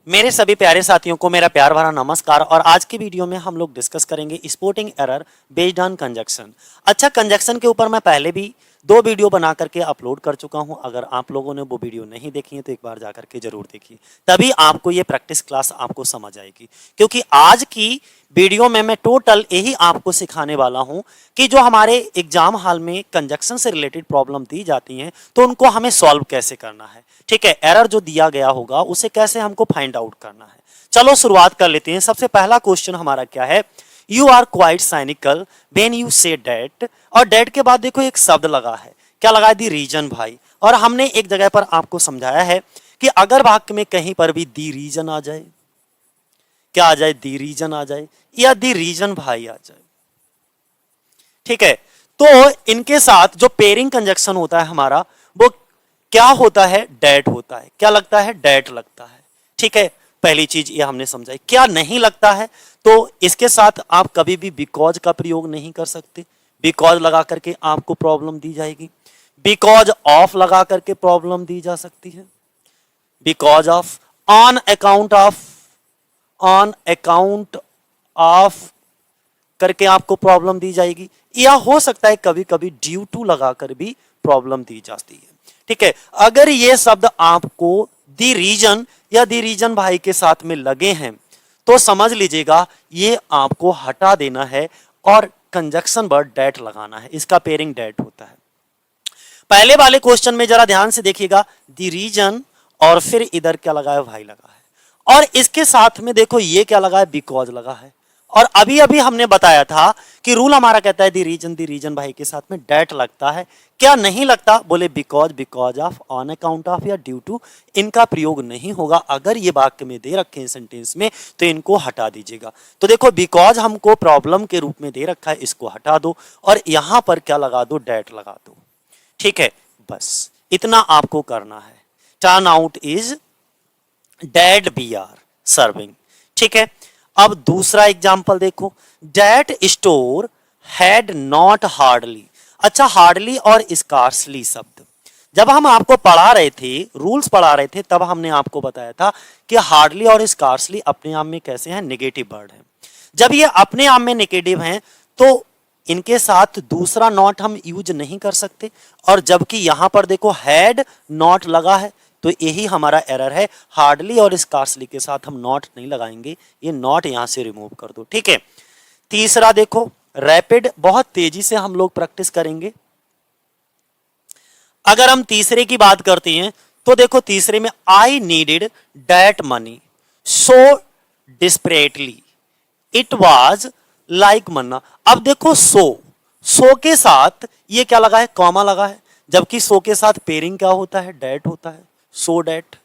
मेरे सभी प्यारे साथियों को मेरा प्यार भरा नमस्कार। और आज की वीडियो में हम लोग डिस्कस करेंगे sporting error based on conjunction. अच्छा, कंजक्शन के ऊपर मैं पहले भी 2 वीडियो बना करके अपलोड कर चुका हूं। अगर आप लोगों ने वो वीडियो नहीं देखी है तो एक बार जाकर के जरूर देखिए, तभी आपको ये प्रैक्टिस क्लास आपको समझ आएगी। क्योंकि आज की वीडियो में मैं टोटल यही आपको सिखाने वाला हूं कि जो हमारे एग्जाम हॉल में कंजक्शन से रिलेटेड प्रॉब्लम दी जाती हैं तो उनको हमें सॉल्व कैसे करना है। ठीक है, एरर जो दिया गया होगा उसे कैसे हमको फाइंड आउट करना है। चलो शुरुआत कर लेते हैं। सबसे पहला क्वेश्चन हमारा क्या है, you are quite cynical when you say that. और डेट के बाद देखो एक शब्द लगा है, क्या लगा है, दी रीजन भाई। और हमने एक जगह पर आपको समझाया है कि अगर वाक्य में कहीं पर भी दी रीजन आ जाए, क्या आ जाए, दी रीजन आ जाए या दी रीजन भाई आ जाए, ठीक है, तो इनके साथ जो पेयरिंग कंजक्शन होता है हमारा वो क्या होता है, डेट होता है। क्या लगता है, डेट लगता है। ठीक है, पहली चीज ये हमने समझाई। क्या नहीं लगता है, तो इसके साथ आप कभी भी बिकॉज का प्रयोग नहीं कर सकते। बिकॉज लगा करके आपको प्रॉब्लम दी जाएगी। बिकॉज ऑफ लगा करके प्रॉब्लम दी जा सकती है। Because of, on account of, on account of करके आपको प्रॉब्लम दी जाएगी। या हो सकता है कभी कभी ड्यू टू लगाकर भी प्रॉब्लम दी जाती है। ठीक है, अगर ये शब्द आपको दी रीजन या दी रीजन भाई के साथ में लगे हैं तो समझ लीजिएगा ये आपको हटा देना है और कंजक्शन वर्ड डेट लगाना है। इसका पेयरिंग डेट होता है। पहले वाले क्वेश्चन में जरा ध्यान से देखिएगा, दी रीजन और फिर इधर क्या लगा है, भाई लगा है। और इसके साथ में देखो ये क्या लगा है, बिकॉज लगा है। और अभी अभी हमने बताया था कि रूल हमारा कहता है दी रीजन भाई के साथ में डेट लगता है। क्या नहीं लगता, बोले because, because of, on account of या ड्यू टू, इनका प्रयोग नहीं होगा। अगर ये वाक्य में दे रखे हैं सेंटेंस में तो इनको हटा दीजिएगा। तो देखो बिकॉज हमको प्रॉब्लम के रूप में दे रखा है, इसको हटा दो और यहां पर क्या लगा दो, डेट लगा दो। ठीक है, बस इतना आपको करना है। Turn out is dead B R serving. ठीक है, अब दूसरा एग्जांपल देखो, that store had not hardly. अच्छा, हार्डली और स्कार्सली शब्द जब हम आपको पढ़ा रहे थे, रूल्स पढ़ा रहे थे, तब हमने आपको बताया था कि हार्डली और स्कार्सली अपने आप में कैसे हैं, नेगेटिव वर्ड हैं। जब ये अपने आप में नेगेटिव हैं तो इनके साथ दूसरा नॉट हम यूज नहीं कर सकते। और जबकि यहां पर देखो हैड नॉट लगा है तो यही हमारा एरर है। हार्डली और स्कार्सली के साथ हम नॉट नहीं लगाएंगे, ये नॉट यहां से रिमूव कर दो। ठीक है, तीसरा देखो, रैपिड, बहुत तेजी से हम लोग प्रैक्टिस करेंगे। अगर हम तीसरे की बात करते हैं तो देखो तीसरे में I needed that money so desperately it was like manna. अब देखो सो के साथ ये क्या लगा है, कॉमा लगा है। जबकि सो के साथ पेयरिंग क्या होता है, डेट होता है। सो डेट,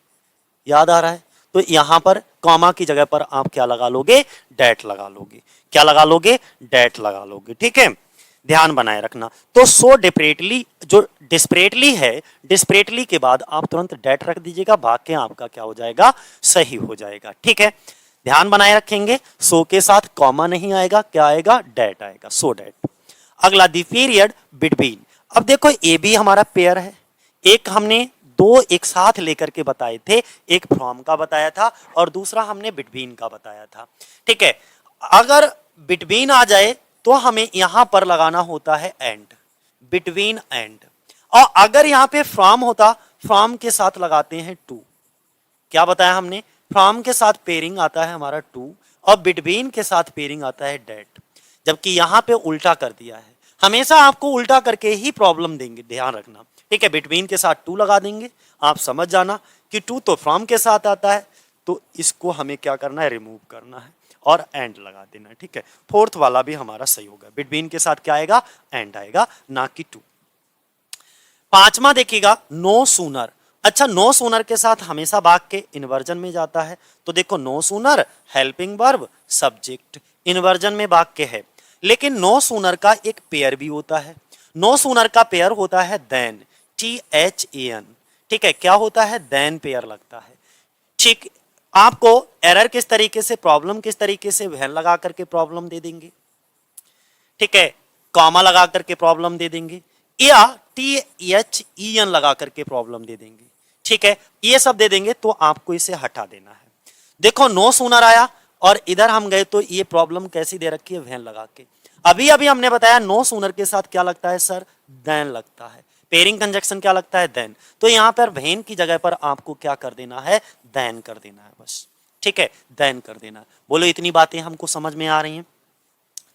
याद आ रहा है। तो यहां पर कॉमा की जगह पर आप क्या लगा लोगे, डेट लगा लोगे। क्या लगा लोगे, डेट लगा लोगे। ठीक है, ध्यान बनाए रखना। तो सो डिस्परेटली, जो डिस्परेटली है, डिस्परेटली के बाद आप तुरंत डेट रख दीजिएगा, वाक्य आपका क्या हो जाएगा, सही हो जाएगा। ठीक है, ध्यान बनाए रखेंगे। सो के साथ कॉमा नहीं आएगा, क्या आएगा, डेट आएगा, सो डेट। अगला, द पीरियड बिटवीन। अब देखो ए भी हमारा पेयर है। एक हमने दो एक साथ लेकर के बताए थे, एक फ्रॉम का बताया था और दूसरा हमने बिटवीन का बताया था। ठीक है, अगर बिटवीन आ जाए तो हमें यहां पर लगाना होता है एंड, बिटवीन एंड। और अगर यहां पे फ्रॉम होता, फ्रॉम के साथ लगाते हैं टू। क्या बताया हमने, फ्रॉम के साथ पेयरिंग आता है हमारा टू और बिटवीन के साथ पेयरिंग आता है डेट। जबकि यहां पे उल्टा कर दिया है। हमेशा आपको उल्टा करके ही प्रॉब्लम देंगे, ध्यान रखना। ठीक है, बिटवीन के साथ टू लगा देंगे। आप समझ जाना कि टू तो फ्रॉम के साथ आता है, तो इसको हमें क्या करना है, रिमूव करना है और एंड लगा देना है। ठीक है, फोर्थ वाला भी हमारा सही होगा। बिटवीन के साथ क्या आएगा, एंड आएगा, ना कि टू। पांचवा देखिएगा, नो सूनर। अच्छा, नो सूनर के साथ हमेशा वाक्य इन्वर्जन में जाता है। तो देखो, no sooner helping verb subject inversion में वाक्य है। लेकिन नो सूनर का एक पेयर भी होता है। नो सूनर का पेयर होता है देन, THAN। ठीक है, क्या होता है, देन पेयर लगता है। ठीक, आपको एरर किस तरीके से, प्रॉब्लम किस तरीके से, वैन लगा करके प्रॉब्लम दे देंगे। ठीक है, कॉमा लगा करके प्रॉब्लम दे देंगे या THEN लगा करके प्रॉब्लम दे देंगे। ठीक है, ये सब दे देंगे तो आपको इसे हटा देना है। देखो नो सूनर आया और इधर हम गए तो ये प्रॉब्लम कैसी दे रखी है, वैन लगा के। अभी अभी हमने बताया नो सूनर के साथ क्या लगता है सर, देन लगता है। पेयरिंग कंजक्शन क्या लगता है, देन। तो यहां पर वैन की जगह पर आपको क्या कर देना है, देन कर देना है बस, ठीक है, देन कर देना है। बोलो इतनी बातें हमको समझ में आ रही हैं।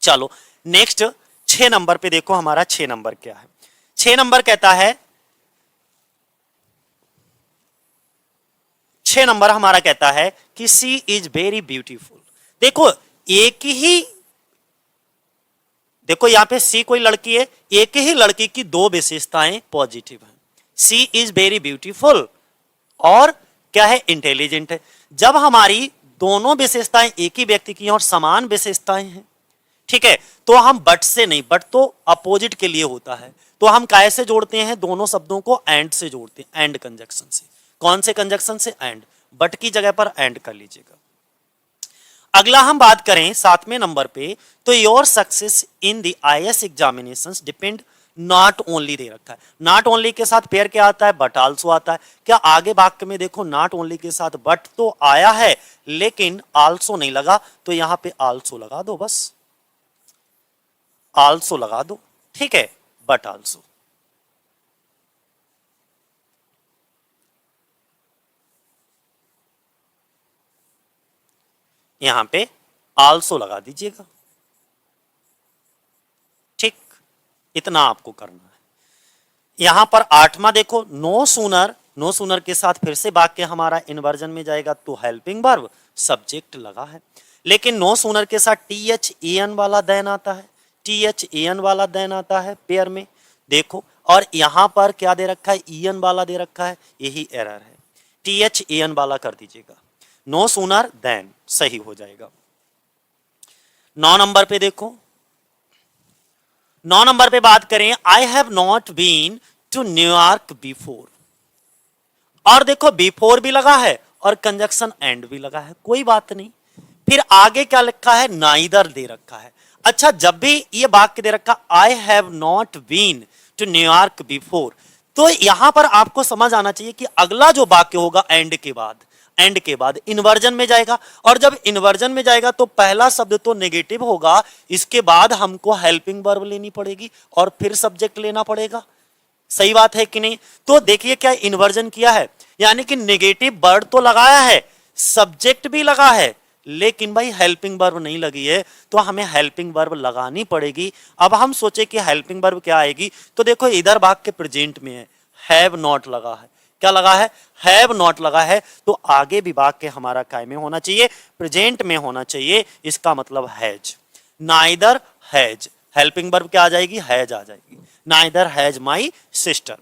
चलो नेक्स्ट 6 नंबर पे देखो, हमारा 6 नंबर क्या है। 6 नंबर कहता है, 6 नंबर हमारा कहता है कि सी इज वेरी ब्यूटीफुल। देखो एक ही, देखो यहां पे सी कोई लड़की है, एक ही लड़की की दो विशेषताएं पॉजिटिव हैं। सी इज वेरी ब्यूटीफुल और क्या है, इंटेलिजेंट है। जब हमारी दोनों विशेषताएं एक ही व्यक्ति की और समान विशेषताएं हैं, ठीक है, तो हम बट से नहीं, बट तो अपोजिट के लिए होता है, तो हम काय से जोड़ते हैं, दोनों शब्दों को एंड से जोड़ते हैं, एंड कंजक्शन से। कौन से कंजक्शन से, एंड। बट की जगह पर एंड कर लीजिएगा। अगला हम बात करें 7वें नंबर पे, तो your success in the IAS examinations depend not only they रखा है। नॉट ओनली के साथ पेयर क्या आता है, बट आल्सो आता है। क्या आगे वाक्य में देखो नॉट ओनली के साथ बट तो आया है लेकिन आल्सो नहीं लगा, तो यहां पे आल्सो लगा दो, बस आल्सो लगा दो, ठीक है, बट आल्सो। यहां पे आल्सो लगा दीजिएगा, ठीक, इतना आपको करना है। यहां पर 8वां देखो, नो सूनर, नो सूनर के साथ फिर से वाक्य हमारा इन्वर्जन में जाएगा, तो हेल्पिंग वर्ब सब्जेक्ट लगा है। लेकिन नो सूनर के साथ THAN वाला देन आता है, THAN वाला देन आता है पेयर में, देखो। और यहां पर क्या दे रखा है, EN वाला दे रखा है, यही एरर है, THAN वाला कर दीजिएगा। नो सूनर देन सही हो जाएगा। 9 नंबर पे देखो, 9 नंबर पे बात करें, I have not been to New York before. और देखो बिफोर भी लगा है और कंजक्शन एंड भी लगा है, कोई बात नहीं। फिर आगे क्या लिखा है, नाइदर दे रखा है। अच्छा, जब भी ये वाक्य दे रखा I have not been to New York before, तो यहां पर आपको समझ आना चाहिए कि अगला जो वाक्य होगा एंड के बाद, एंड के बाद इन्वर्जन में जाएगा। और जब इन्वर्जन में जाएगा तो पहला शब्द तो नेगेटिव होगा, इसके बाद हमको हेल्पिंग वर्ब लेनी पड़ेगी और फिर सब्जेक्ट लेना पड़ेगा। सही बात है कि नहीं? तो देखिए क्या इन्वर्जन किया है, यानी कि नेगेटिव वर्ड तो लगाया है, सब्जेक्ट भी लगा है, लेकिन भाई हेल्पिंग वर्ब नहीं लगी है, तो हमें हेल्पिंग वर्ब लगानी पड़ेगी। अब हम सोचे कि हेल्पिंग वर्ब क्या आएगी, तो देखो इधर वाक्य प्रेजेंट में है, हैव नॉट लगा है, क्या लगा है, हैव नॉट लगा है, तो आगे भी वाक्य हमारा काय में होना चाहिए, प्रेजेंट में होना चाहिए, इसका मतलब has. Neither has, helping verb क्या आ जाएगी, हैज आ जाएगी। Neither has my sister.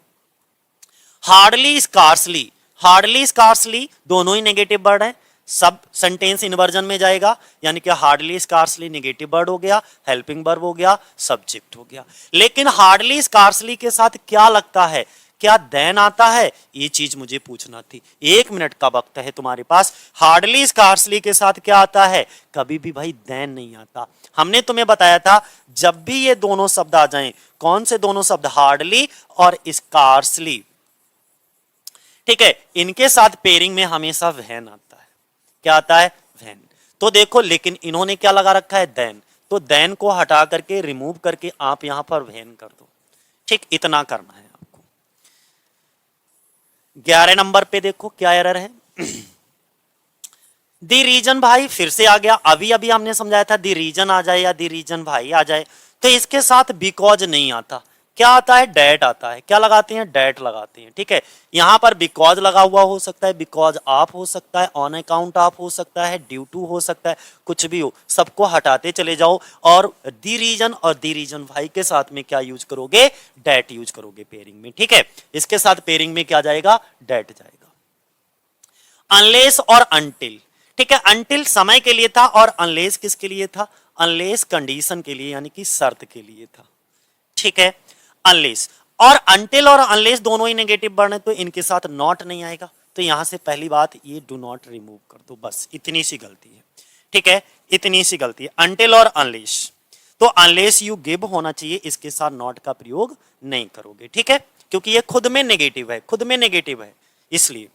Hardly scarcely, hardly scarcely दोनों ही नेगेटिव वर्ड हैं, सब सेंटेंस इन्वर्जन में जाएगा, यानी कि हार्डली स्कार्सली नेगेटिव वर्ड हो गया, हेल्पिंग वर्ब हो गया, सब्जेक्ट हो गया। लेकिन हार्डली स्कार्सली के साथ क्या लगता है, क्या देन आता है, ये चीज मुझे पूछना थी। 1 मिनट का वक्त है तुम्हारे पास। हार्डली स्कार्सली के साथ क्या आता है, कभी भी भाई देन नहीं आता। हमने तुम्हें बताया था जब भी ये दोनों शब्द आ जाएं, कौन से दोनों शब्द, हार्डली और स्कार्सली, ठीक है, इनके साथ पेयरिंग में हमेशा वैन आता है। क्या आता है, वैन। तो देखो लेकिन इन्होंने क्या लगा रखा है, देन, तो देन को हटा करके रिमूव करके आप यहां पर वैन कर दो, ठीक, इतना करना है आपको। 11 नंबर पे देखो क्या एरर है, दी रीजन भाई फिर से आ गया। अभी अभी हमने समझाया था दी रीजन आ जाए या दी रीजन भाई आ जाए, तो इसके साथ बिकॉज नहीं आता, क्या आता है, डेट आता है। क्या लगाते हैं, डेट लगाते हैं, ठीक है। यहां पर बिकॉज लगा हुआ हो सकता है, बिकॉज आप हो सकता है, ऑन अकाउंट आप हो सकता है, ड्यू टू हो सकता है, कुछ भी हो, सबको हटाते चले जाओ और दी रीजन और दी रीजन भाई के साथ में क्या यूज करोगे, डेट यूज करोगे पेयरिंग में, ठीक है। इसके साथ पेयरिंग में क्या जाएगा, डेट जाएगा। अनलेस और अनटिल, ठीक है, अनटिल समय के लिए था और अनलेस किसके लिए था, अनलेस कंडीशन के लिए, यानी कि शर्त के लिए था, ठीक है। अनलेस और अनटिल और अनलेस दोनों ही नेगेटिव वर्ड है, तो इनके साथ नॉट नहीं आएगा, तो यहां से पहली बात ये डू नॉट रिमूव कर दो, बस इतनी सी गलती है, ठीक है, इतनी सी गलती है। अनटिल और अनलेस, तो अनलेस यू गिव होना चाहिए, इसके साथ नॉट का प्रयोग नहीं करोगे, ठीक है, क्योंकि ये खुद में नेगेटिव है, खुद में नेगेटिव है, इसलिए।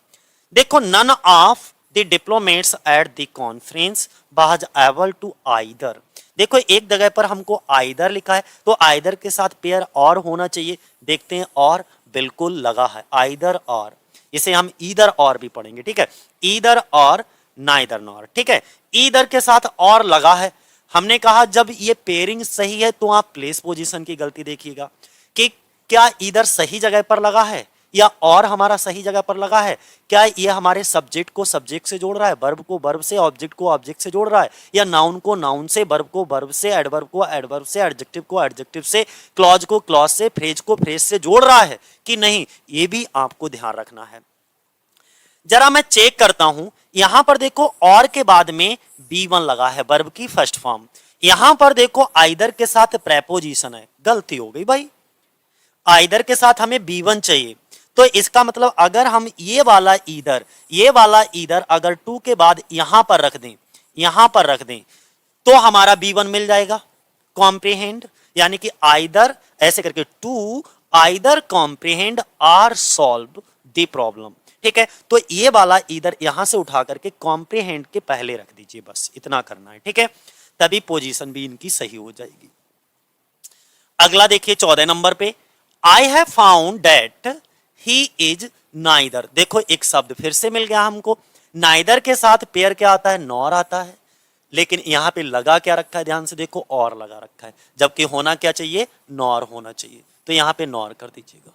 देखो none of the diplomats at the conference was able to either. देखो एक जगह पर हमको आइदर लिखा है, तो आइदर के साथ पेयर और होना चाहिए। देखते हैं, और बिल्कुल लगा है, आइदर और, इसे हम ईदर और भी पढ़ेंगे, ठीक है, ईदर और, नाइदर नॉर, ठीक है, ईदर के साथ और लगा है। हमने कहा जब ये पेयरिंग सही है तो आप प्लेस पोजीशन की गलती देखिएगा कि क्या ईदर सही जगह पर लगा है या और हमारा सही जगह पर लगा है, क्या ये हमारे सब्जेक्ट को सब्जेक्ट से जोड़ रहा है, वर्ब को वर्ब से, ऑब्जेक्ट को ऑब्जेक्ट से जोड़ रहा है, या नाउन को नाउन से, वर्ब को वर्ब से, एडवर्ब को एडवर्ब से, एडजेक्टिव को एडजेक्टिव से, क्लॉज को क्लॉज से, फ्रेज को फ्रेज से जोड़ रहा है कि नहीं, ये भी आपको ध्यान रखना है। जरा मैं चेक करता हूं, यहां पर देखो और के बाद में B1 लगा है, वर्ब की फर्स्ट फॉर्म। यहां पर देखो आइदर के साथ प्रेपोजिशन है, गलती हो गई भाई, आइदर के साथ हमें B1 चाहिए। तो इसका मतलब अगर हम ये वाला ईदर अगर टू के बाद यहां पर रख दें, यहां पर रख दें, तो हमारा B1 मिल जाएगा, कॉम्प्रिहेंड, यानी कि आइदर ऐसे करके to either comprehend or solve the problem, ठीक है। तो ये वाला ईदर यहां से उठा करके कॉम्प्रिहेंड के पहले रख दीजिए, बस इतना करना है, ठीक है, तभी पोजीशन भी इनकी सही हो जाएगी। अगला देखिए 14 नंबर पे, I have found that he is neither. देखो एक शब्द फिर से मिल गया हमको, नाइदर के साथ पेयर क्या आता है, नॉर आता है, लेकिन यहां पे लगा क्या रखा है, ध्यान से देखो, और लगा रखा है, जबकि होना क्या चाहिए, नॉर होना चाहिए, तो यहां पे नॉर कर दीजिएगा,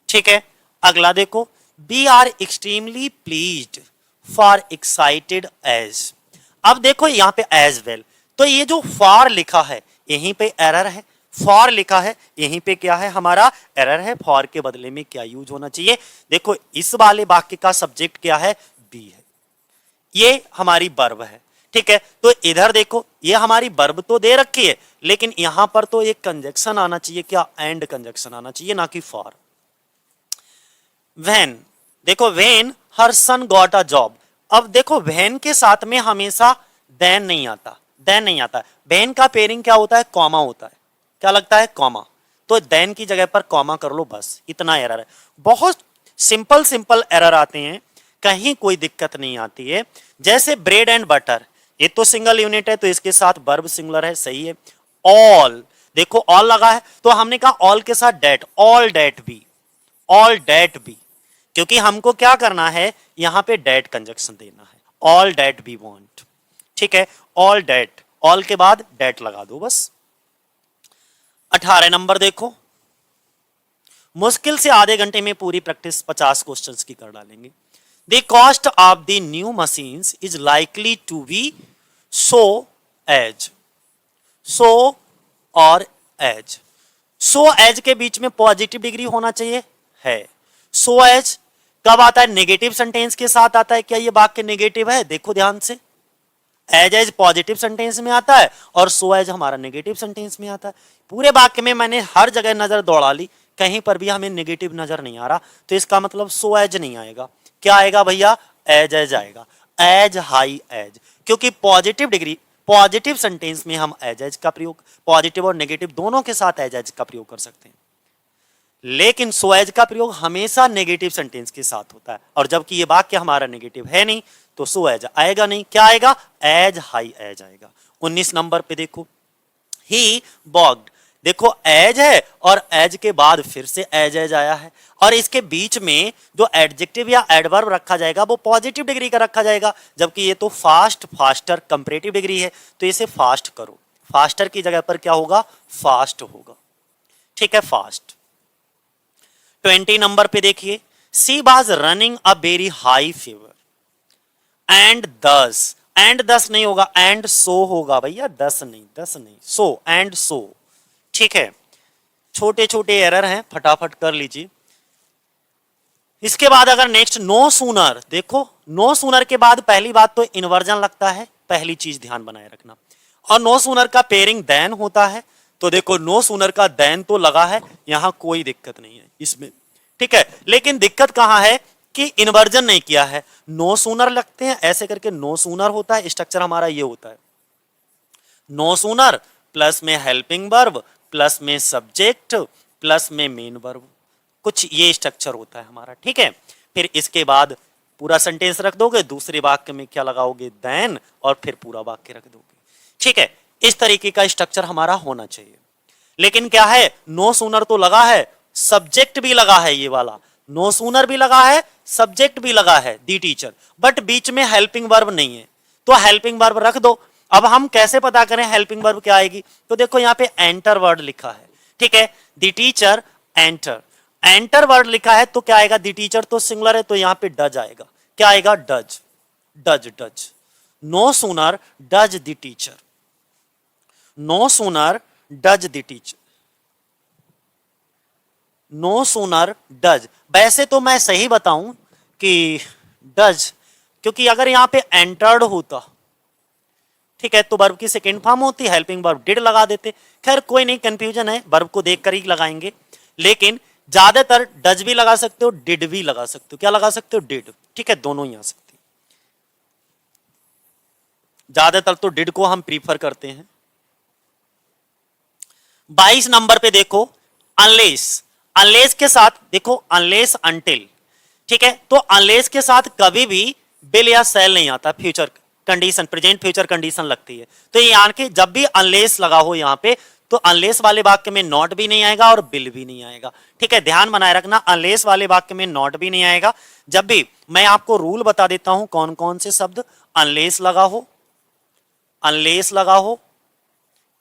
ठीक है। अगला देखो, we are extremely pleased for excited as. अब देखो यहां पे एज वेल, तो ये जो फॉर लिखा है यहीं पे एरर है, फॉर लिखा है यहीं पे क्या है, हमारा एरर है। फॉर के बदले में क्या यूज होना चाहिए, देखो इस वाले वाक्य का सब्जेक्ट क्या है, बी है, ये हमारी वर्ब है, ठीक है। तो इधर देखो ये हमारी वर्ब तो दे रखी है, लेकिन यहां पर तो एक कंजक्शन आना चाहिए, क्या, एंड कंजक्शन आना चाहिए, ना कि फॉर। व्हेन, देखो when her sun got a job. अब देखो व्हेन के साथ में हमेशा देन नहीं आता, देन नहीं आता, व्हेन का पेयरिंग क्या होता है, कॉमा होता है, क्या लगता है, कॉमा, तो देन की जगह पर कॉमा कर लो, बस इतना एरर है। बहुत सिंपल सिंपल एरर आते हैं, कहीं कोई दिक्कत नहीं आती है। जैसे ब्रेड एंड बटर, ये तो सिंगल यूनिट है, तो इसके साथ वर्ब सिंगुलर है, सही है। ऑल, देखो ऑल लगा है, तो हमने कहा ऑल के साथ that, all that be, all that be, क्योंकि हमको क्या करना है, यहां पे डेट कंजक्शन देना है, ऑल डेट बी वांट, ठीक है, ऑल डेट, ऑल के बाद डेट लगा दो बस। 18 नंबर देखो, मुश्किल से आधे घंटे में पूरी प्रैक्टिस 50 क्वेश्चंस की कर डालेंगे। The cost of the new machines is likely to be so as, so और एज, सो एज के बीच में पॉजिटिव डिग्री होना चाहिए, है। सो एज कब आता है, नेगेटिव सेंटेंस के साथ आता है, क्या ये वाक्य नेगेटिव है, देखो ध्यान से, एज एज पॉजिटिव सेंटेंस में आता है और सो एज हमारा नेगेटिव सेंटेंस में आता है। पूरे वाक्य में मैंने हर जगह नजर दौड़ा ली, कहीं पर भी हमें नेगेटिव नजर नहीं आ रहा, तो इसका मतलब सो एज नहीं आएगा, क्या आएगा भैया, एज एज आएगा, एज हाई एज, क्योंकि पॉजिटिव डिग्री, पॉजिटिव सेंटेंस में हम एज एज का प्रयोग, पॉजिटिव और नेगेटिव दोनों के साथ एज एज का प्रयोग कर सकते हैं, लेकिन सो एज का प्रयोग हमेशा नेगेटिव सेंटेंस के साथ होता है, और जबकि ये वाक्य हमारा नेगेटिव है नहीं, तो सो एज आएगा नहीं, क्या आएगा, एज हाई एज आएगा। 19 नंबर पे देखो, ही बॉग्ड, देखो एज है और एज के बाद फिर से एज एज आया है, और इसके बीच में जो एडजेक्टिव या एडवर्ब रखा जाएगा वो पॉजिटिव डिग्री का रखा जाएगा, जबकि ये तो फास्ट, फास्टर, कंपैरेटिव डिग्री है, तो इसे फास्ट करो, फास्टर की जगह पर क्या होगा, फास्ट होगा, ठीक है, फास्ट। 20 नंबर पे देखिए, she was running a very high fever and दस, एंड 10 नहीं होगा, एंड सो होगा भैया, 10 नहीं, 10 नहीं, सो, एंड सो, ठीक है। छोटे छोटे एरर हैं, फटाफट कर लीजिए। इसके बाद अगर नेक्स्ट नो सूनर, देखो नो सूनर के बाद पहली बात तो इन्वर्जन लगता है, पहली चीज ध्यान बनाए रखना, और नो सूनर का पेयरिंग देन होता है, तो देखो नो सूनर का देन तो लगा है, यहां कोई दिक्कत नहीं है इसमें, ठीक है, लेकिन दिक्कत कहां है कि इन्वर्जन नहीं किया है, नो सूनर लगते हैं ऐसे करके, नो सूनर होता है, स्ट्रक्चर हमारा ये होता है, नो सूनर प्लस में हेल्पिंग वर्ब प्लस में सब्जेक्ट प्लस में मेन वर्ब, कुछ ये स्ट्रक्चर होता है हमारा, ठीक है। फिर इसके बाद पूरा सेंटेंस रख दोगे, दूसरे वाक्य में क्या लगाओगे, देन, और फिर पूरा वाक्य रख दोगे। ठीक है, इस तरीके का स्ट्रक्चर हमारा होना चाहिए। लेकिन क्या है, नो सूनर तो लगा है, सब्जेक्ट भी लगा है, ये वाला नो सूनर भी लगा है, सब्जेक्ट भी लगा है, दी टीचर, बट बीच में हेल्पिंग वर्ब नहीं है, तो हेल्पिंग वर्ब रख दो। अब हम कैसे पता करें हेल्पिंग वर्ब क्या आएगी, तो देखो यहां पे एंटर वर्ड लिखा है, ठीक है, दी टीचर एंटर, एंटर वर्ड लिखा है तो क्या आएगा, दी टीचर तो सिंगुलर है तो यहां पे डज आएगा, क्या आएगा, does, does, does. No sooner does the teacher, no sooner does the teacher, no sooner does. वैसे तो मैं सही बताऊं कि डज, क्योंकि अगर यहां पे एंटर्ड होता, ठीक है, तो वर्ब की सेकेंड फॉर्म होती, हेल्पिंग वर्ब डिड लगा देते। खैर कोई नहीं, कंफ्यूजन है, वर्ब को देखकर ही लगाएंगे, लेकिन ज्यादातर डज भी लगा सकते हो, डिड भी लगा सकते हो, क्या लगा सकते हो, डिड, ठीक है, दोनों ही आ सकती है। ज्यादातर तो डिड को हम प्रीफर करते हैं। 22 नंबर पे देखो, अनलेस, अनलेस के साथ देखो, अनलेस अनटिल, ठीक है, तो अनलेस के साथ कभी भी बिल या सेल नहीं आता, future condition, present future condition लगती है, तो ये यानी कि जब भी अनलेस लगा हो यहां पे, तो अनलेस वाले वाक्य में नॉट भी नहीं आएगा और बिल भी नहीं आएगा, ठीक है, ध्यान बनाए रखना, अनलेस वाले वाक्य में नॉट भी नहीं आएगा। जब भी, मैं आपको रूल बता देता हूं कौन कौन से शब्द अनलेस लगा हो, अनलेस लगा हो,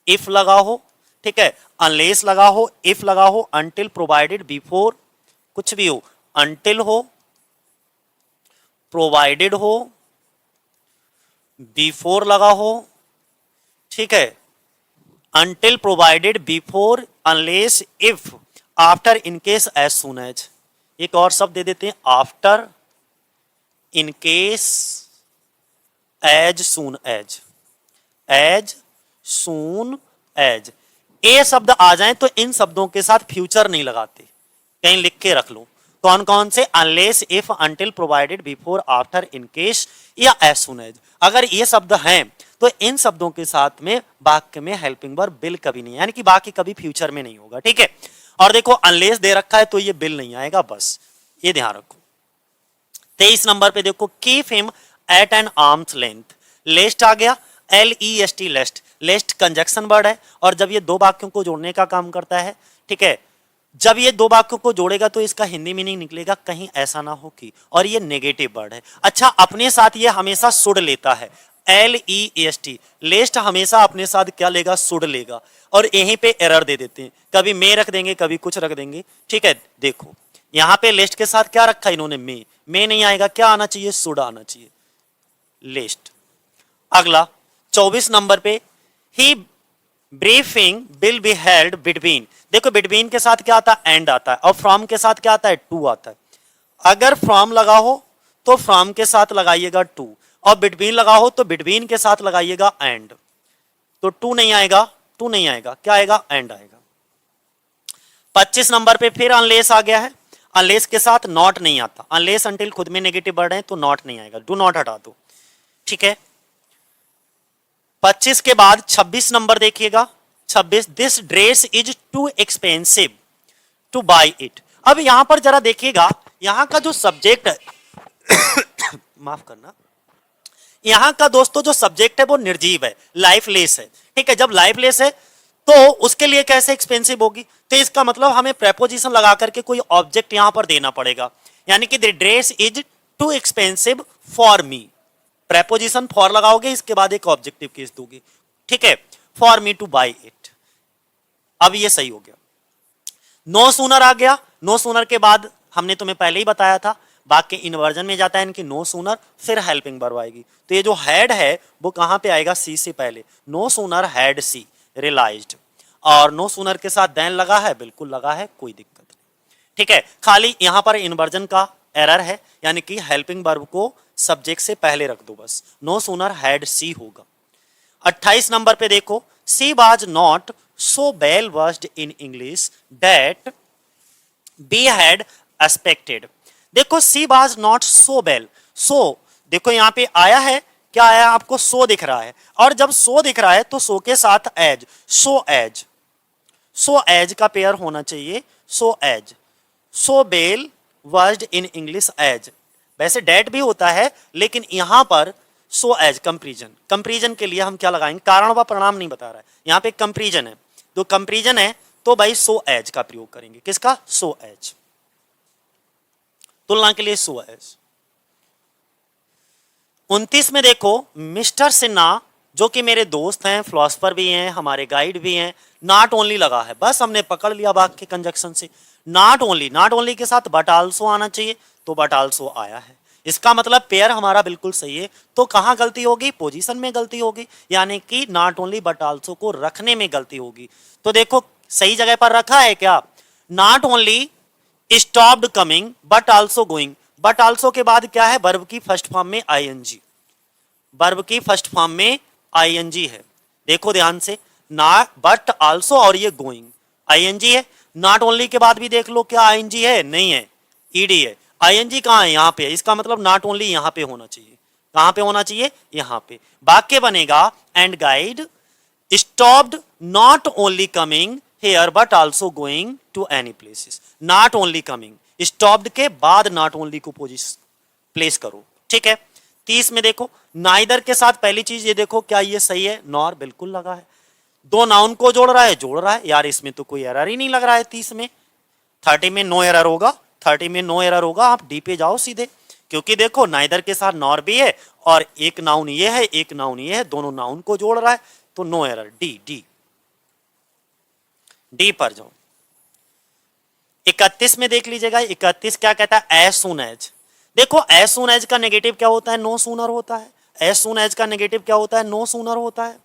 इफ लगा हो, ठीक है, अनलेस लगा हो, इफ लगा हो, अनटिल, प्रोवाइडेड, बिफोर, कुछ भी हो, अनटिल हो, प्रोवाइडेड हो, बिफोर लगा हो, ठीक है, until, provided, before, unless, if, after, in case, as soon as. एक और शब्द दे देते हैं, after, in case, as soon as, as soon as. ये शब्द आ जाएं तो इन शब्दों के साथ फ्यूचर नहीं लगाते, कहीं लिख के रख लो, कौन कौन से, unless, if, until, provided, before, after, in case या एज सून एज। अगर ये शब्द हैं तो इन शब्दों के साथ में वाक्य में हेल्पिंग वर्ब बिल कभी नहीं, यानी कि बाकी कभी फ्यूचर में नहीं होगा, ठीक है। और देखो अनलेस दे रखा है तो ये बिल नहीं आएगा, बस ये ध्यान रखो। 23 नंबर पे देखो, keep him at an arm's length, lest आ गया, LEST, lest, lest conjunction word है, और जब ये दो वाक्यों को जोड़ने का काम करता है, ठीक है, जब ये दो वाक्यों को जोड़ेगा तो इसका हिंदी मीनिंग निकलेगा, कहीं ऐसा ना हो कि, और ये नेगेटिव वर्ड है। अच्छा, अपने साथ ये हमेशा शुड लेता है, LEST, लेस्ट हमेशा अपने साथ क्या लेगा, शुड लेगा, और यहीं पे एरर दे देते हैं, कभी मे रख देंगे, कभी कुछ रख देंगे, ठीक है। देखो यहां पे लेस्ट के साथ क्या रखा इन्होंने, मे नहीं आएगा, क्या आना चाहिए, शुड आना चाहिए, लेस्ट। अगला 24 नंबर पे, he briefing will be held between, देखो बिटवीन के साथ क्या आता है, एंड आता है, और फ्रॉम के साथ क्या आता है, टू आता है। अगर फ्रॉम लगा हो तो फ्रॉम के साथ लगाइएगा टू, और बिटवीन लगा हो तो बिटवीन के साथ लगाइएगा एंड, तो टू नहीं आएगा, टू नहीं आएगा, क्या आएगा, एंड आएगा। 25 नंबर पे फिर अनलेस आ गया है, अनलेस के साथ नॉट नहीं आता, अनलेस अनटिल खुद में नेगेटिव वर्ड है तो नॉट नहीं आएगा, डू नॉट हटा दो, ठीक है। 25 के बाद 26 नंबर देखिएगा, 26, this dress is too expensive two by it. अब यहां पर जरा देखिएगा, यहां का जो सब्जेक्ट है माफ करना, यहां का दोस्तों जो सब्जेक्ट है वो निर्जीव है, लाइफलेस है, ठीक है। जब लाइफलेस है तो उसके लिए कैसे एक्सपेंसिव होगी, तो इसका मतलब हमें प्रेपोजिशन लगा करके कोई ऑब्जेक्ट यहां पर देना पड़ेगा, यानी कि the dress is too expensive for me, preposition for लगाओगे, इसके बाद एक ऑब्जेक्टिव केस दोगे, ठीक है, for me two by it. अब ये सही हो गया। नो सूनर आ गया, नो सूनर के बाद हमने तुम्हें पहले ही बताया था वाक्य इन्वर्जन में जाता है, इनकी नो सूनर फिर हेल्पिंग वर्ब आएगी, तो ये जो हैड है वो कहां पे आएगा, सी से पहले, no sooner had she realised, और नो सूनर के साथ देन लगा है, बिल्कुल लगा है, कोई दिक्कत नहीं, ठीक है। खाली यहां पर इन्वर्जन का एरर है, यानी कि हेल्पिंग वर्ब को सब्जेक्ट से पहले रख दो, बस नो सूनर हैड सी होगा। 28 नंबर पे देखो, she was not so well versed in English that she had expected. देखो she was not so well, so देखो यहां पे आया है, क्या आया आपको, सो दिख रहा है, और जब सो दिख रहा है तो सो के साथ as, so as, so as का पेयर होना चाहिए, so as, so well versed in English as, वैसे डेट भी होता है, लेकिन यहां पर सो एज कंपैरिजन, कंपैरिजन के लिए हम क्या लगाएंगे, कारण व परिणाम नहीं बता रहा है, यहां पे कंपैरिजन है, तो कंपैरिजन है तो भाई सो एज का प्रयोग करेंगे। किसका? सो एज, तुलना के लिए सो एज। 29 में देखो, मिस्टर सिन्हा जो कि मेरे दोस्त हैं, फिलोसफर भी हैं, हमारे गाइड भी हैं, नॉट ओनली लगा है, बस हमने पकड़ लिया वाक्य कंजक्शन से। नॉट ओनली, नॉट ओनली के साथ बट आल्सो आना चाहिए, तो बट आल्सो आया है, इसका मतलब पेयर हमारा बिल्कुल सही है। तो कहां गलती होगी? पोजीशन में गलती होगी, यानी कि नॉट ओनली बट आल्सो को रखने में गलती होगी। तो देखो सही जगह पर रखा है क्या? Not only stopped coming but also going, but also के बाद क्या है? वर्ब की फर्स्ट फॉर्म में आईएनजी, वर्ब की फर्स्ट फॉर्म में आईएनजी है। देखो ध्यान से, नॉट बट आल्सो और ये गोइंग आईएनजी है। नॉट ओनली के बाद भी देख लो, क्या आईएनजी है? नहीं है, ईडी है। आईएनजी कहां है? यहां पे, इसका मतलब नॉट ओनली यहां पे होना चाहिए। कहां पे होना चाहिए? यहां पे। वाक्य बनेगा and guide stopped not only coming here but also going to any places. Not only coming, stopped के बाद नॉट ओनली को पोजीशन प्लेस करो, ठीक है। 30 में देखो, नाइदर के साथ पहली चीज ये देखो, क्या ये सही है? नॉर बिल्कुल लगा है। दो नाउन को जोड़ रहा है, जोड़ रहा है यार, इसमें तो कोई एरर ही नहीं लग रहा है। 30 में, 30 में नो एरर होगा, 30 में नो एरर होगा। आप डी पे जाओ सीधे, क्योंकि देखो नाइदर के साथ नॉर भी है और एक नाउन ये है, एक नाउन ये है, दोनों नाउन को जोड़ रहा है, तो no error. D D D पर जाओ। 31 में देख लीजिएगा, 31 क्या कहता है? As soon as. देखो एज सून एज का नेगेटिव क्या होता है? नो सूनर होता है। एज सून एज का नेगेटिव क्या होता है? नो सूनर होता है।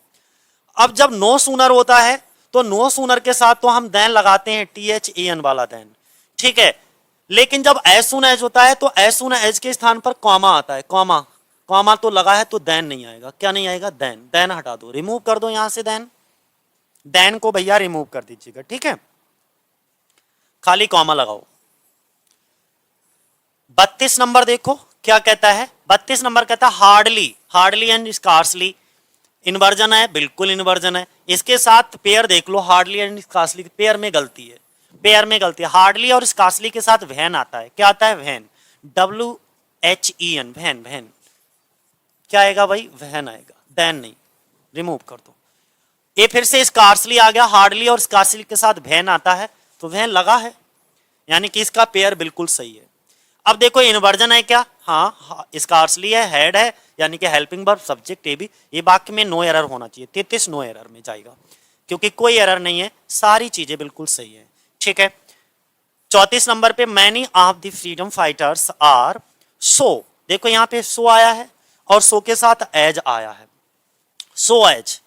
अब जब नो सूनर होता है तो नो सूनर के साथ तो हम देन लगाते हैं, THEN वाला देन, ठीक है। लेकिन जब एज सून एज होता है तो एज सून एज के स्थान पर कॉमा आता है, कॉमा, कॉमा तो लगा है तो देन नहीं आएगा। क्या नहीं आएगा? देन, देन हटा दो, रिमूव कर दो यहां से देन, देन को भैया रिमूव कर दीजिएगा, ठीक है, खाली कॉमा लगाओ। 32 नंबर देखो क्या कहता है? 32 नंबर कहता है hardly, hardly and scarcely. Inversion है, बिल्कुल इन्वर्जन है। इसके साथ पेयर देख लो, हार्डली एंड स्कार्सली, पेयर में गलती है, पेयर में गलती है। हार्डली और स्कार्सली के साथ वैन आता है, क्या आता है? When, WHEN, when, when. क्या आएगा भाई? वैन आएगा, देन नहीं, रिमूव कर दो। ये फिर से स्कार्सली आ गया, हार्डली और स्कार्सली के साथ वैन आता है, तो वैन लगा है, यानी कि इसका पेयर बिल्कुल सही है। अब देखो इन्वर्जन है क्या? हाँ, स्कार्सली है, हेड है, यानी कि हेल्पिंग वर्ब, सब्जेक्ट ए भी। ये वाक्य में नो एरर होना चाहिए, 33 नो एरर में जाएगा, क्योंकि कोई एरर नहीं है, सारी चीजें बिल्कुल सही है, ठीक है। 34 नंबर पे many of the freedom fighters are so. देखो यहां पे सो आया है और सो के साथ एज आया है, सो एज।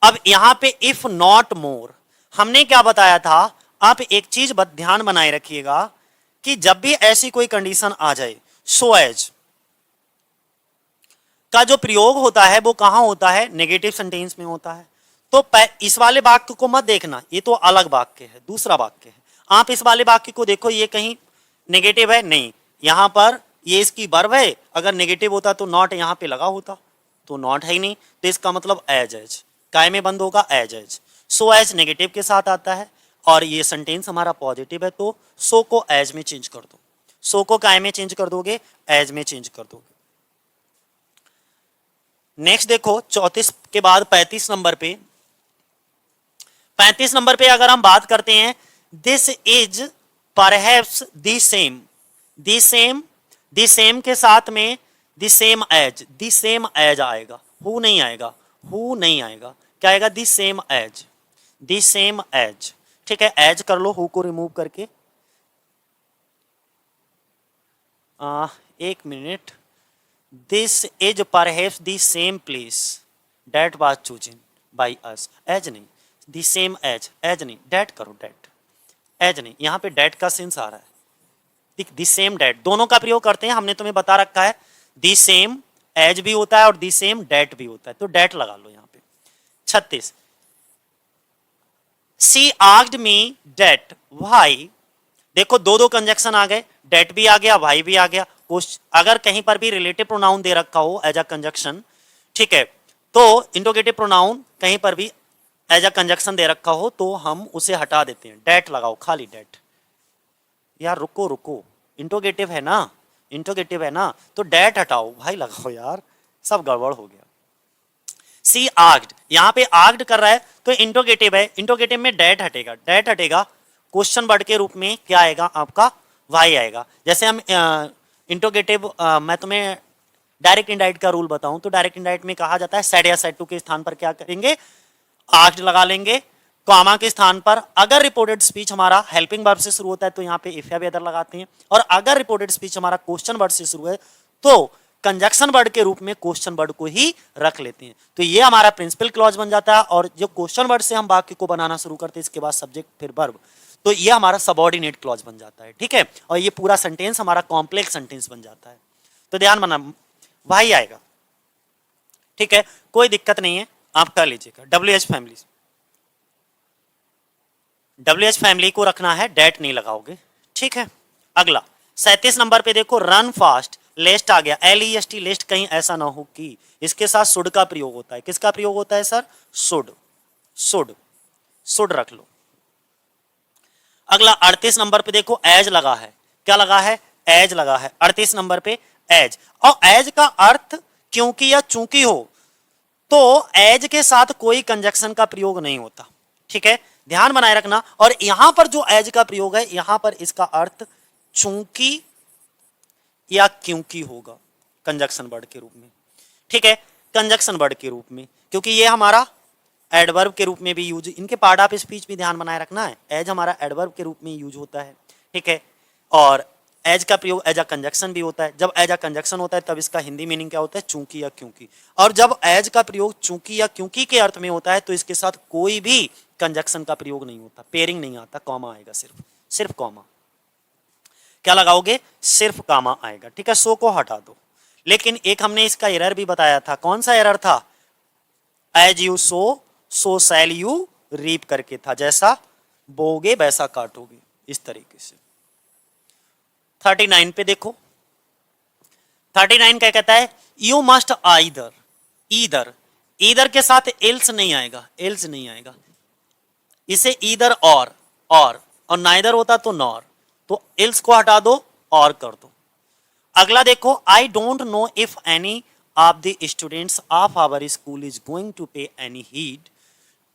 अब यहां पे इफ नॉट मोर, हमने क्या बताया था? आप एक चीज ध्यान बनाए रखिएगा कि जब भी ऐसी कोई कंडीशन आ जाए, सो एज का जो प्रयोग होता है वो कहां होता है? नेगेटिव सेंटेंस में होता है। तो इस वाले वाक्य को मत देखना, ये तो अलग वाक्य है, दूसरा वाक्य है। आप इस वाले वाक्य को देखो, ये कहीं नेगेटिव है? नहीं, यहां पर ये इसकी वर्ब है, अगर नेगेटिव होता तो नॉट यहां पे लगा होता, तो नॉट है ही नहीं, तो इसका मतलब एज एज, काय में बंद होगा? As as. So as negative के साथ आता है और ये सेंटेंस हमारा पॉजिटिव है, तो सो को एज में चेंज कर दो, सो को काय में चेंज कर दोगे? एज में चेंज कर दोगे। नेक्स्ट देखो 34 के बाद 35 नंबर पे, 35 नंबर पे अगर हम बात करते हैं, this is perhaps the same, the same, the same के साथ में the same as, the same as आएगा, हु नहीं आएगा, हु नहीं आएगा, क्या आएगा? The same as, the same as, ठीक है। एज कर लो, हु को रिमूव करके। एक minute, this is perhaps the same place that was chosen by us, as नहीं, द सेम एज, एज नहीं, डेट करो, डेट, एज नहीं, यहां पे डेट का सेंस आ रहा है, द सेम डेट, दोनों का प्रयोग करते हैं, हमने तुम्हें बता रखा है, द सेम एज भी होता है और द सेम डेट भी होता है, तो डेट लगा लो यहां पे। 36, she asked me that why. देखो दो दो कंजक्शन आ गए, डेट भी आ गया, वाई भी आ गया। अगर कहीं पर भी रिलेटिव प्रोनाउन दे रखा हो एज अ कंजक्शन, ठीक है, तो इंट्रोगेटिव प्रोनाउन कहीं पर भी एज अ कंजक्शन दे रखा हो तो हम उसे हटा देते हैं, डेट लगाओ, खाली डेट। यार रुको रुको, इंट्रोगेटिव है ना, इंट्रोगेटिव है ना, तो डेट हटाओ भाई, लगाओ यार, सब गड़बड़ हो गया। सी आर्क्ड, यहां पे आर्क्ड कर रहा है तो इंट्रोगेटिव है, इंट्रोगेटिव में डेट हटेगा, डेट हटेगा, क्वेश्चन वर्ड के रूप में क्या आएगा आपका, वाई आएगा। जैसे हम इंट्रोगेटिव, मैं तुम्हें डायरेक्ट इनडायरेक्ट का रूल बताऊं तो डायरेक्ट इनडायरेक्ट में कहा जाता है सेड या सेड टू के स्थान पर क्या करेंगे, आर्क्ड लगा लेंगे, कॉमा के स्थान पर अगर रिपोर्टेड स्पीच हमारा हेल्पिंग वर्ब से शुरू होता है तो यहाँ पे इफ या वेदर लगाते हैं, और अगर रिपोर्टेड स्पीच हमारा क्वेश्चन वर्ड से शुरू है तो कंजक्शन वर्ड के रूप में क्वेश्चन वर्ड को ही रख लेते हैं। तो ये हमारा प्रिंसिपल क्लॉज बन जाता है, और जो क्वेश्चन वर्ड से हम वाक्य को बनाना शुरू करते हैं इसके बाद सब्जेक्ट फिर वर्ब, तो ये हमारा सबऑर्डिनेट क्लॉज बन जाता है, ठीक है, और ये पूरा सेंटेंस हमारा कॉम्प्लेक्स सेंटेंस बन जाता है। तो ध्यान बना, वही आएगा, ठीक है, कोई दिक्कत नहीं है, आप कर लीजिएगा। WH फैमिली, WH फैमिली को रखना है, डेट नहीं लगाओगे, ठीक है। अगला 37 नंबर पे देखो, रन फास्ट, लेस्ट आ गया, LEST लेस्ट, कहीं ऐसा ना हो कि इसके साथ शुड का प्रयोग होता है। किसका प्रयोग होता है सर, शुड, शुड, शुड रख लो। अगला 38 नंबर पे देखो, एज लगा है, क्या लगा है, एज लगा है 38 नंबर पे, एज, और एज का अर्थ क्योंकि या चूंकि हो तो एज के साथ कोई कंजक्शन का प्रयोग नहीं होता, ठीक है, ध्यान बनाए रखना। और यहां पर जो एज का प्रयोग है, यहां पर इसका अर्थ चूंकि या क्योंकि होगा कंजक्शन वर्ड के रूप में, ठीक है, कंजक्शन वर्ड के रूप में, क्योंकि ये हमारा एडवर्ब के रूप में भी यूज, इनके पार्ट ऑफ स्पीच भी ध्यान बनाए रखना है, एज हमारा एडवर्ब के रूप में यूज होता है, ठीक है, और एज का प्रयोग एज अ कंजक्शन भी होता है। जब एज अ कंजक्शन होता है तब इसका हिंदी मीनिंग क्या होता है, चूंकि या क्योंकि, और जब एज का प्रयोग चूंकि या क्योंकि के अर्थ में होता है तो इसके साथ कोई भी कंजक्शन का प्रयोग नहीं होता, पेयरिंग नहीं आता, कॉमा आएगा, सिर्फ सिर्फ कॉमा, क्या लगाओगे, सिर्फ कॉमा आएगा, ठीक है, सो को हटा दो। लेकिन एक हमने इसका एरर भी बताया था, कौन सा एरर था, as you sow shall you reap करके था, जैसा बोगे वैसा काटोगे, इस तरीके से। 39 पे देखो, 39 क्या कहता है, you must either, either, either के साथ एल्स नहीं आएगा, एल्स नहीं आएगा, इसे ईदर और नाइदर होता तो नॉर, तो एल्स को हटा दो और कर दो। अगला देखो, I don't know if any of the students of our school is going to pay any heed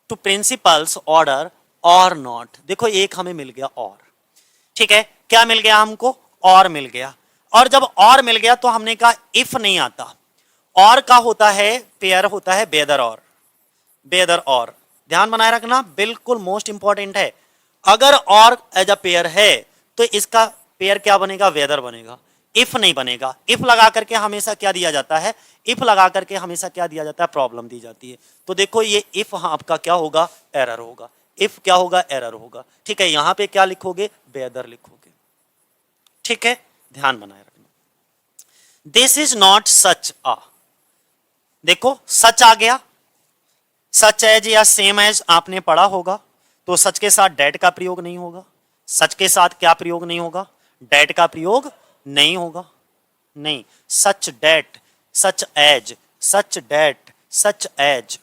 to principal's order और नॉट, देखो एक हमें मिल गया और, ठीक है, क्या मिल गया हमको, और मिल गया, और जब और मिल गया तो हमने कहा इफ नहीं आता, और का होता है पेयर होता है बेदर और, बेदर और, ध्यान बनाए रखना, बिल्कुल मोस्ट इंपॉर्टेंट है। अगर और एज अ पेयर है तो इसका पेयर क्या बनेगा, वेदर बनेगा, इफ नहीं बनेगा। इफ लगा करके हमेशा क्या दिया जाता है, इफ लगा करके हमेशा क्या दिया जाता है, प्रॉब्लम दी जाती है। तो देखो ये इफ आपका क्या होगा, एरर होगा, इफ क्या होगा, एरर होगा, ठीक है, यहां पे क्या लिखोगे, वेदर लिखोगे, ठीक है, ध्यान बनाए रखना। दिस इज नॉट सच आ, देखो सच आ गया, सच एज या सेम एज आपने पढ़ा होगा, तो सच के साथ डेट का प्रयोग नहीं होगा, सच के साथ क्या प्रयोग नहीं होगा, डेट का प्रयोग नहीं होगा, नहीं, सच डेट, सच एज, सच डेट, सच एज।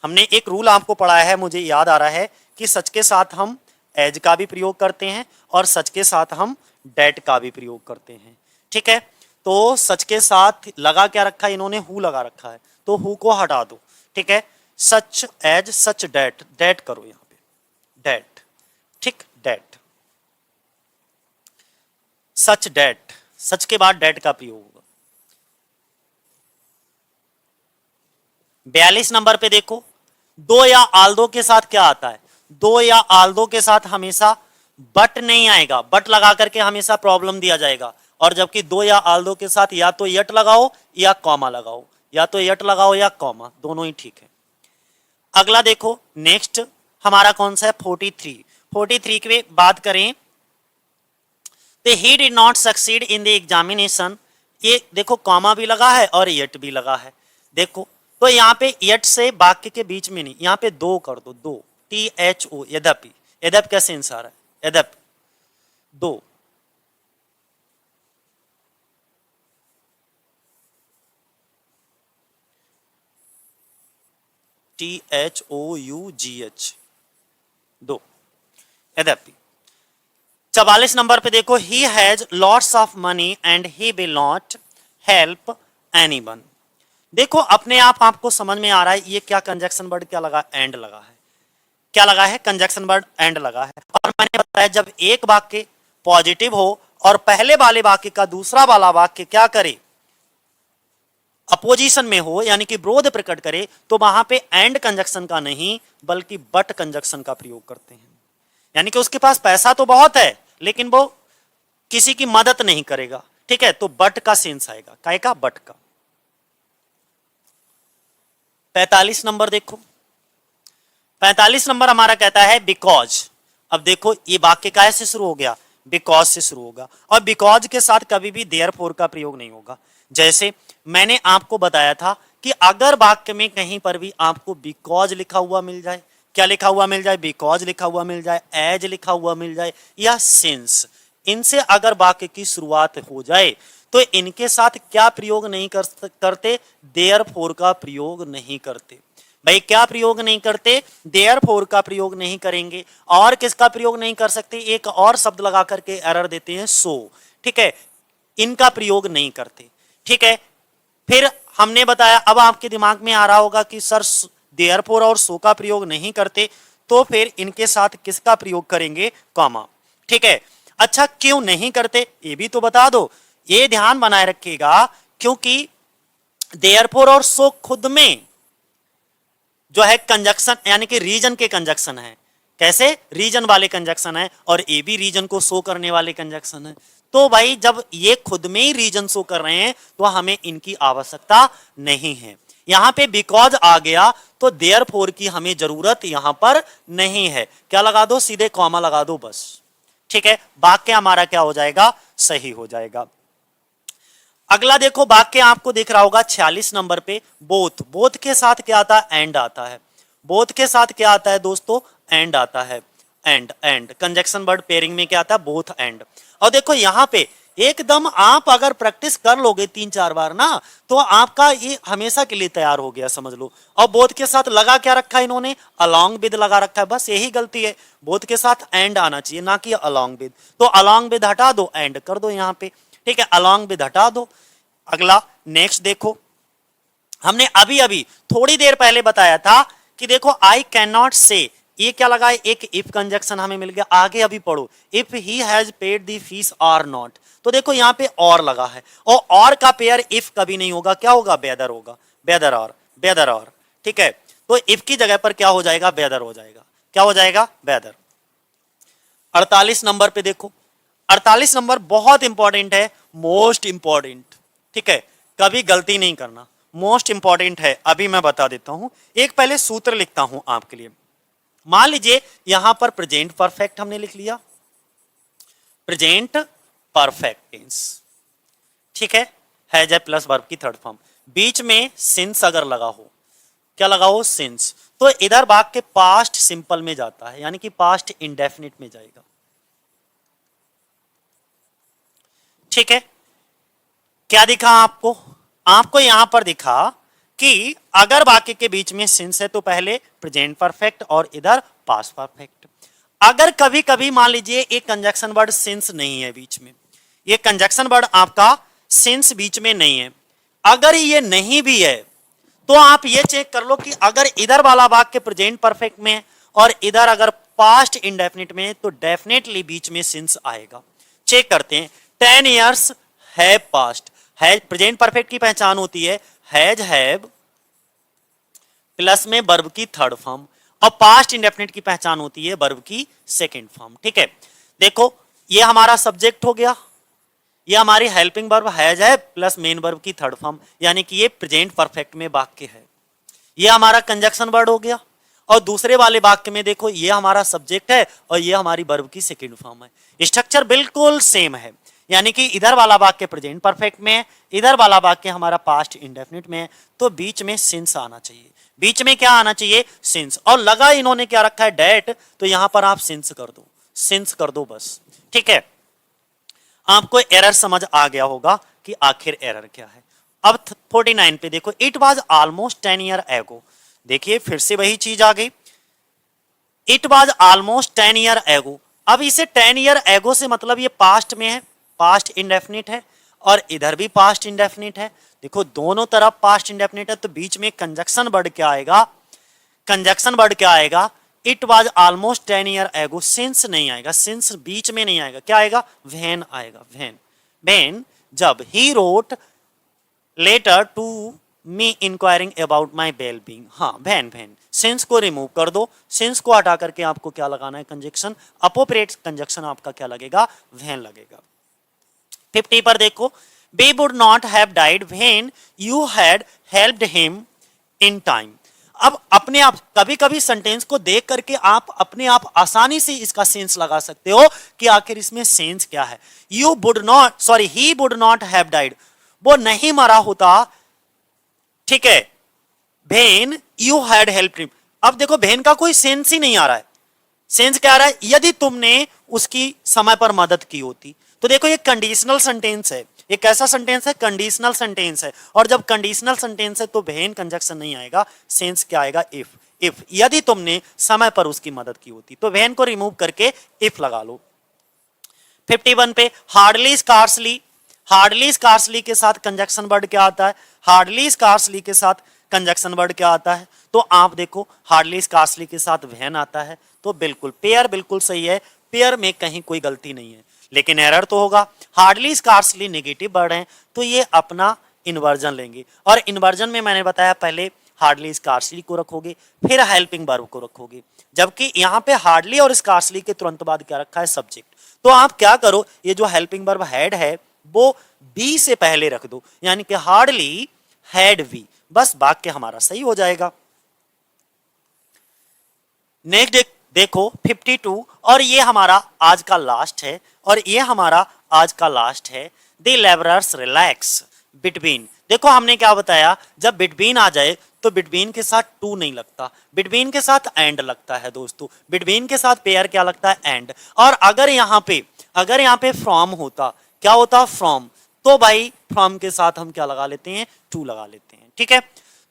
हमने एक रूल आपको पढ़ाया है, मुझे याद आ रहा है कि सच के साथ हम एज का भी प्रयोग करते हैं और सच के साथ हम डेट का भी प्रयोग करते हैं, ठीक है, तो सच के साथ लगा क्या रखा है इन्होंने, हु लगा रखा है, तो हु को हटा दो, ठीक है, सच एज, सच डेट, डेट करो यहां पे, डेट, ठीक, डेट, सच डेट, सच के बाद डेट का प्रयोग होगा। 42 नंबर पे देखो, दो या आल्दो के साथ क्या आता है, दो या आल्दो के साथ हमेशा बट नहीं आएगा, बट लगा करके हमेशा प्रॉब्लम दिया जाएगा, और जबकि दो या आल्दो के साथ या तो यट लगाओ या कॉमा लगाओ, या तो यट लगाओ या कॉमा, दोनों ही ठीक है। अगला देखो, नेक्स्ट हमारा कौन सा है, 43, 43 की बात करें तो he did not succeed in the examination, ये देखो कॉमा भी लगा है और यट भी लगा है, देखो तो यहाँ पे यट से वाक्य के बीच में नहीं, यहाँ पे दो कर दो, दो, THO, यद्यपि, यद्यपि का सेंस आ रहा है, यद्यपि, दो, THOUGH, दो, यद्यपि। 44 नंबर पे देखो, he has lots of money and he will not help anyone. देखो अपने आप आपको समझ में आ रहा है ये क्या कंजक्शन वर्ड क्या लगा, एंड लगा है। क्या लगा है, कंजक्शन वर्ड एंड लगा है। और मैंने बताया जब एक वाक्य पॉजिटिव हो और पहले वाले वाक्य का दूसरा वाला वाक्य क्या करे, अपोजिशन में हो, यानी कि विरोध प्रकट करे, तो वहां पे एंड कंजक्शन का नहीं बल्कि बट कंजक्शन का प्रयोग करते हैं। यानी कि उसके पास पैसा तो बहुत है लेकिन वो किसी की मदद नहीं करेगा, ठीक है, तो बट का सेंस आएगा, काय का, बट का। 45 नंबर देखो, 45 नंबर हमारा कहता है बिकॉज। अब देखो ये वाक्य काय से शुरू हो गया, बिकॉज से शुरू होगा, और बिकॉज के साथ कभी भी देयरफॉर का प्रयोग नहीं होगा। जैसे मैंने आपको बताया था कि अगर वाक्य में कहीं पर भी आपको बिकॉज लिखा हुआ मिल जाए, क्या लिखा हुआ मिल जाए, बिकॉज लिखा हुआ मिल जाए, एज लिखा हुआ मिल जाए या सिंस, इनसे अगर वाक्य की शुरुआत हो जाए तो इनके साथ क्या प्रयोग नहीं करते, देयरफॉर का प्रयोग नहीं करते। भाई क्या प्रयोग नहीं करते, देयरफॉर का प्रयोग नहीं करेंगे। और किसका प्रयोग नहीं कर सकते, एक और शब्द लगा करके एरर देते हैं, सो, ठीक है, इनका प्रयोग नहीं करते, ठीक है। फिर हमने बताया, अब आपके दिमाग में आ रहा होगा कि सर देयरफॉर और सो का प्रयोग नहीं करते, तो फिर इनके साथ किसका प्रयोग करेंगे, कॉमा, ठीक है। अच्छा क्यों नहीं करते ये भी तो बता दो, ये ध्यान बनाए रखिएगा, क्योंकि देयरफॉर और सो खुद में जो है कंजक्शन, यानी कि रीजन के कंजक्शन है। कैसे, रीजन वाले कंजक्शन है, और ए भी रीजन को शो करने वाले कंजक्शन है। तो भाई जब ये खुद में ही रीजन शो कर रहे हैं तो हमें इनकी आवश्यकता नहीं है। यहां पे बिकॉज आ गया तो देयरफॉर की हमें जरूरत यहां पर नहीं है। क्या लगा दो, सीधे कॉमा लगा दो बस, ठीक है, वाक्य हमारा क्या हो जाएगा, सही हो जाएगा। अगला देखो वाक्य आपको दिख रहा होगा 46 नंबर पे, बोथ। बोथ के साथ क्या आता है, एंड आता है। बोथ के साथ क्या आता है दोस्तों, एंड आता है। And, and conjunction word pairing में क्या आता है, बोथ एंड। और देखो यहां पे एकदम आप अगर प्रैक्टिस कर लोगे 3-4 बार ना, तो आपका ये हमेशा के लिए तैयार हो गया समझ लो। और बोथ के साथ लगा क्या रखा है इन्होंने, अलॉन्ग विद लगा रखा है, बस यही गलती है। बोथ के साथ एंड आना चाहिए ना कि अलॉन्ग विद। तो अलॉन्ग विद हटा दो, एंड कर दो यहां पे, ठीक है, अलॉन्ग विद हटा दो। अगला नेक्स्ट देखो, हमने अभी अभी थोड़ी देर पहले बताया था कि देखो आई कैन नॉट से, ये क्या लगा है, एक इफ कंजक्शन हमें मिल गया। आगे अभी पढ़ो, if he has paid the fees और नॉट, तो देखो यहां पे और लगा है, और का पेयर इफ कभी नहीं होगा, क्या होगा, वेदर होगा, वेदर और, वेदर और, ठीक है। तो इफ की जगह पर क्या हो जाएगा, वेदर हो जाएगा, क्या हो जाएगा, वेदर। 48 नंबर पे देखो, 48 नंबर बहुत इंपॉर्टेंट है, मोस्ट इंपॉर्टेंट, ठीक है, कभी गलती नहीं करना, मोस्ट इंपॉर्टेंट है। अभी मैं बता देता हूं, एक पहले सूत्र लिखता हूं आपके लिए। मान लीजिए यहां पर प्रेजेंट परफेक्ट हमने लिख लिया, प्रेजेंट परफेक्ट टेंस, ठीक है जय प्लस वर्ब की थर्ड फॉर्म, बीच में सिंस अगर लगा हो, क्या लगा हो, सिंस, तो इधर वाक्य पास्ट सिंपल में जाता है, यानी कि पास्ट इंडेफिनिट में जाएगा, ठीक है। क्या दिखा आपको, आपको यहां पर दिखा कि अगर वाक्य के बीच में सिंस है तो पहले प्रेजेंट परफेक्ट और इधर पास्ट परफेक्ट। अगर कभी कभी मान लीजिए एक कंजक्शन वर्ड सिंस नहीं है बीच में, ये कंजक्शन वर्ड आपका सिंस बीच में नहीं है, अगर ये नहीं भी है तो आप ये चेक कर लो कि अगर इधर वाला वाक्य प्रेजेंट परफेक्ट में है और इधर अगर पास्ट इंडेफिनिट में है तो डेफिनेटली बीच में सिंस आएगा। चेक करते हैं, 10 years have past, has present perfect की पहचान होती है हैज, हैव प्लस में वर्ब की थर्ड फॉर्म, और पास्ट इंडेफिनिट की पहचान होती है वर्ब की सेकंड फॉर्म, ठीक है। देखो ये हमारा सब्जेक्ट हो गया, ये हमारी हेल्पिंग वर्ब हैज है प्लस मेन वर्ब की थर्ड फॉर्म, यानी कि ये प्रेजेंट परफेक्ट में वाक्य है। ये हमारा कंजक्शन वर्ड हो गया, और दूसरे वाले वाक्य में देखो ये हमारा सब्जेक्ट है और ये हमारी वर्ब की सेकंड फॉर्म है। स्ट्रक्चर बिल्कुल सेम है, यानी कि इधर वाला वाक्य प्रेजेंट परफेक्ट में है, इधर वाला वाक्य हमारा पास्ट इंडेफिनिट में है, तो बीच में सिंस आना चाहिए। बीच में क्या आना चाहिए, सिंस। और लगा इन्होंने क्या रखा है, डेट, तो यहां पर आप सिंस कर दो, सिंस कर दो बस, ठीक है। आपको एरर समझ आ गया होगा कि आखिर एरर क्या है। अब 49 पे देखो, इट वॉज ऑलमोस्ट 10 years एगो, देखिए फिर से वही चीज आ गई, इट वॉज ऑलमोस्ट 10 years एगो। अब इसे 10 ईयर एगो से मतलब ये पास्ट में है, पास्ट इंडेफिनिट है, और इधर भी पास्ट इंडेफिनिट है। देखो दोनों तरफ पास्ट इंडेफिनिट है, तो बीच में कंजक्शन वर्ड क्या आएगा, कंजक्शन वर्ड क्या आएगा, it was almost 10 year ago. Since नहीं आएगा, सिंस बीच में नहीं आएगा, क्या आएगा, व्हेन आएगा, व्हेन। व्हेन जब he wrote letter to me inquiring about my well being, हाँ व्हेन, व्हेन सिंस को रिमूव कर दो, सिंस को हटा करके आपको क्या लगाना है, कंजक्शन, अपोप्रिएट कंजक्शन आपका क्या लगेगा, व्हेन लगेगा। 50 पर देखो, they would not have died when you had helped him in time. अब अपने आप कभी कभी सेंटेंस को देख करके आप अपने आप आसानी से इसका सेंस लगा सकते हो कि आखिर इसमें सेंस क्या है। You would not, sorry he would not have died, वो नहीं मरा होता, ठीक है, भेन यू हैड हेल्प हिम। अब देखो भेन का कोई सेंस ही नहीं आ रहा है, सेंस क्या आ रहा है, यदि तुमने उसकी समय पर मदद की होती। तो देखो ये कंडीशनल सेंटेंस है, ये कैसा सेंटेंस है, कंडीशनल सेंटेंस है, और जब कंडीशनल सेंटेंस है तो भेन कंजक्शन नहीं आएगा, सेंस क्या आएगा, इफ। इफ यदि तुमने समय पर उसकी मदद की होती, तो भेन को रिमूव करके इफ लगा लो। 51 पे हार्डली स्कार्सली, हार्डली स्कार्सली के साथ कंजक्शन वर्ड क्या आता है, हार्डली स्कार्सली के साथ कंजक्शन वर्ड क्या आता है, तो आप देखो हार्डली स्कार्सली के साथ व्हेन आता है, तो बिल्कुल पेयर बिल्कुल सही है, पेयर में कहीं कोई गलती नहीं है, लेकिन एरर तो होगा। हार्डली स्कार्सली नेगेटिव वर्ड है, तो ये अपना इन्वर्जन लेंगे, और इन्वर्जन में मैंने बताया पहले हार्डली स्कार्सली को रखोगे, फिर हेल्पिंग वर्ब को रखोगे, जबकि यहाँ पे हार्डली और स्कार्सली के तुरंत बाद क्या रखा है, सब्जेक्ट। तो आप क्या करो, ये जो हेल्पिंग वर्ब हैड है वो बी से पहले रख दो, यानी कि हार्डली हैड वी, बस वाक्य हमारा सही हो जाएगा। नेक्स्ट देखो 52, और ये हमारा आज का लास्ट है, और ये हमारा आज का लास्ट है, द लेबरर्स रिलैक्स बिटवीन। देखो हमने क्या बताया, जब बिटवीन आ जाए तो बिटवीन के साथ टू नहीं लगता, बिटवीन के साथ एंड लगता है दोस्तों, बिटवीन के साथ पेयर क्या लगता है, एंड। और अगर यहाँ पे फ्रॉम होता, क्या होता, फ्रॉम, तो भाई फ्रॉम के साथ हम क्या लगा लेते हैं, टू लगा लेते हैं, ठीक है।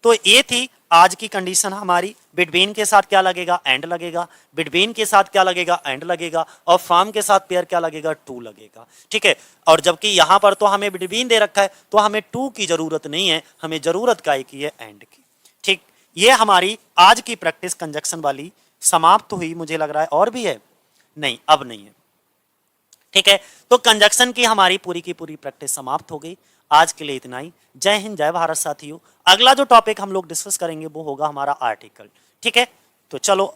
तो ये थी आज की कंडीशन हमारी, बिटवीन के साथ क्या लगेगा, एंड लगेगा, बिटवीन के साथ क्या लगेगा, एंड लगेगा, और फ्रॉम के साथ पेयर क्या लगेगा, टू लगेगा, ठीक है। और जबकि यहां पर तो हमें बिटवीन दे रखा है, तो हमें टू की जरूरत नहीं है, हमें जरूरत काय की है, एंड की, ठीक। ये हमारी आज की प्रैक्टिस कंजक्शन वाली समाप्त हुई, मुझे लग रहा है और भी है, नहीं अब नहीं है, ठीक है। तो कंजक्शन की हमारी पूरी की पूरी प्रैक्टिस समाप्त हो गई। आज के लिए इतना ही। जय हिंद, जय भारत साथियों। अगला जो टॉपिक हम लोग डिस्कस करेंगे वो होगा हमारा आर्टिकल, ठीक है। तो चलो